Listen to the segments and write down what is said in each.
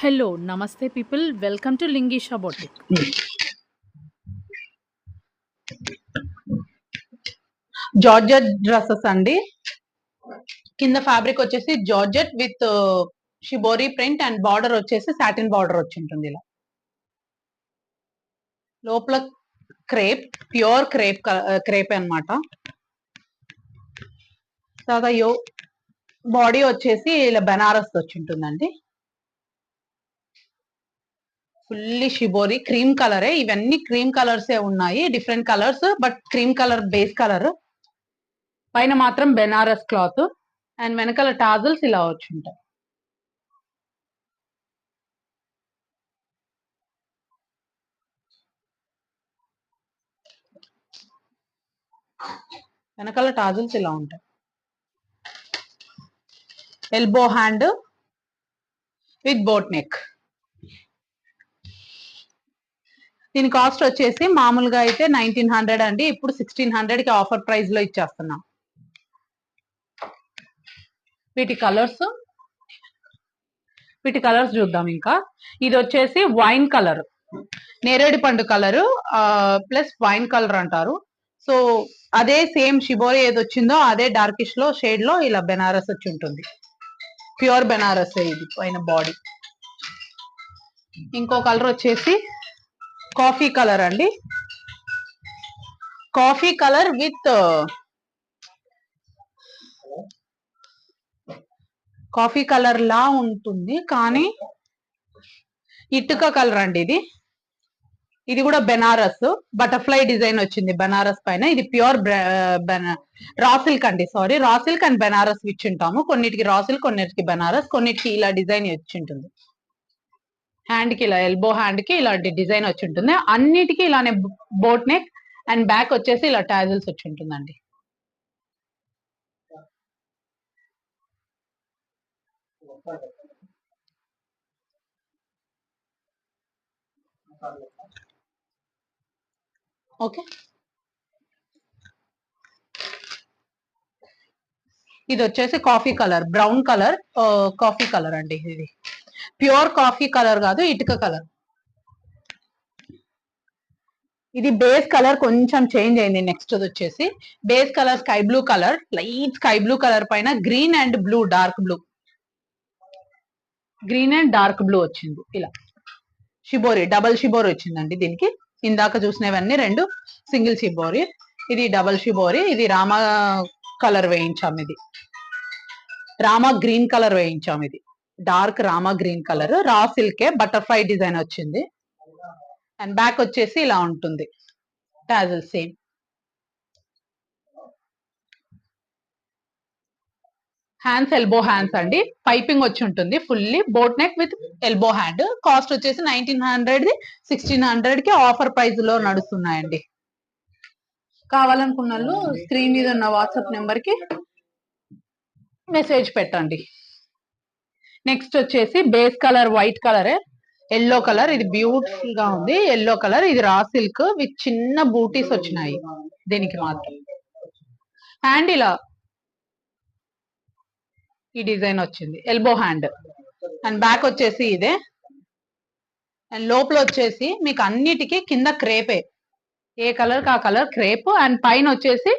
Hello, Namaste people. Welcome to Lingisha Boutique. Georgette dresses అండి. కింద fabric వచ్చేసి georgette with shibori print and border వచ్చేసి satin border వచ్చి ఉంటుంది. ఇలా లోపల క్రేప్, ప్యూర్ క్రేప్ అన్నమాట. తర్వాత బాడీ వచ్చేసి ఇలా బెనారస్ వచ్చి ఉంటుందండి. ఫుల్లీ షిబోరి క్రీమ్ కలరే. ఇవన్నీ క్రీమ్ కలర్సే ఉన్నాయి, different colours but cream colour base colour. పైన మాత్రం బెనారస్ క్లాత్ అండ్ వెనకాల టాజల్స్ ఇలా వచ్చి ఉంటాయి. వెనకాల టాజల్స్ ఇలా ఉంటాయి. Elbow hand with boat neck. దీని కాస్ట్ వచ్చేసి మామూలుగా అయితే 1900 అండి, ఇప్పుడు 1600 కి ఆఫర్ ప్రైస్ లో ఇచ్చేస్తున్నాం. వీటి కలర్స్ చూద్దాం. ఇంకా ఇది వచ్చేసి వైన్ కలర్, నేరేడు పండు కలర్ ప్లస్ వైన్ కలర్ అంటారు. సో అదే సేమ్ షిబోరి ఏది వచ్చిందో అదే డార్కిష్ లో షేడ్ లో ఇలా బెనారస్ వచ్చి ఉంటుంది. ప్యూర్ బెనారస్ ఇది పైన బాడీ. ఇంకో కలర్ వచ్చేసి కాఫీ కలర్ అండి. Coffee colour with coffee colour లా ఉంటుంది కానీ ఇటుక కలర్ అండి. ఇది కూడా బెనారస్ బటర్ఫ్లై డిజైన్ వచ్చింది బెనారస్ పైన. ఇది ప్యూర్ రా సిల్క్ అండి. Sorry, raw silk and Banaras ఇచ్చి ఉంటాము. కొన్నిటికి రా సిల్క్, కొన్నిటికి బెనారస్, కొన్నిటికి ఇలా డిజైన్ వచ్చి ఉంటుంది. హ్యాండ్ కి ఇలా ఎల్బో హ్యాండ్ కి ఇలాంటి డిజైన్ వచ్చి ఉంటుంది. అన్నిటికీ ఇలానే బోట్ నెక్ అండ్ బ్యాక్ వచ్చేసి ఇలా టాజిల్స్ వచ్చి ఉంటుందండి. ఓకే, ఇది వచ్చేసి coffee colour, brown colour coffee colour అండి. ఇది ప్యూర్ కాఫీ కలర్ కాదు, ఇటుక కలర్. ఇది బేస్ కలర్ కొంచెం చేంజ్ అయింది. నెక్స్ట్ వచ్చేసి base colour sky blue colour, light sky blue colour పైన green and blue, dark blue, green and dark blue వచ్చింది. ఇలా షిబోరి, డబల్ షిబోరి వచ్చిందండి దీనికి. ఇందాక చూసినవన్నీ రెండు సింగిల్ షిబోరి, ఇది డబల్ షిబోరి. ఇది రామా కలర్ వేయించాం, ఇది రామా గ్రీన్ కలర్ వేయించాం. ఇది డార్క్ రామా గ్రీన్ కలర్, రా సిల్కే బటర్ఫ్లై డిజైన్ వచ్చింది. అండ్ బ్యాక్ వచ్చేసి ఇలా ఉంటుంది tassel same. Hands elbow hands అండి. పైపింగ్ వచ్చి ఉంటుంది fully boat neck with elbow hand. Cost వచ్చేసి 1900, 1600 కి ఆఫర్ ప్రైస్ లో నడుస్తున్నాయండి. కావాలనుకున్న వాళ్ళు స్క్రీన్ మీద ఉన్న వాట్సాప్ నెంబర్ కి మెసేజ్ పెట్టండి. నెక్స్ట్ వచ్చేసి బేస్ కలర్ వైట్ కలరే, ఎల్లో కలర్. ఇది బ్యూటిఫుల్ గా ఉంది ఎల్లో కలర్. ఇది రా సిల్క్ విత్ చిన్న బూటీస్ వచ్చినాయి దీనికి మాత్రం. హ్యాండ్ ఇలా ఈ డిజైన్ వచ్చింది, ఎల్బో హ్యాండ్. అండ్ బ్యాక్ వచ్చేసి ఇదే. అండ్ లోపల వచ్చేసి మీకు అన్నిటికీ కింద క్రేపే, ఏ కలర్ కా కలర్ క్రేప్. అండ్ పైన వచ్చేసి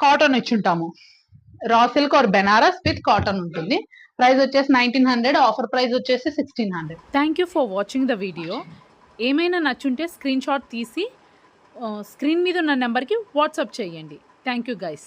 కాటన్ ఇచ్చుంటాము, raw silk or Benaras with cotton ఉంటుంది. ప్రైస్ వచ్చేసి 1900, ఆఫర్ ప్రైస్ వచ్చేసి 1600. Thank you for watching the video. ఏమైనా నచ్చుంటే స్క్రీన్ షాట్ తీసి స్క్రీన్ మీద ఉన్న నెంబర్కి వాట్సాప్ చేయండి. Thank you guys.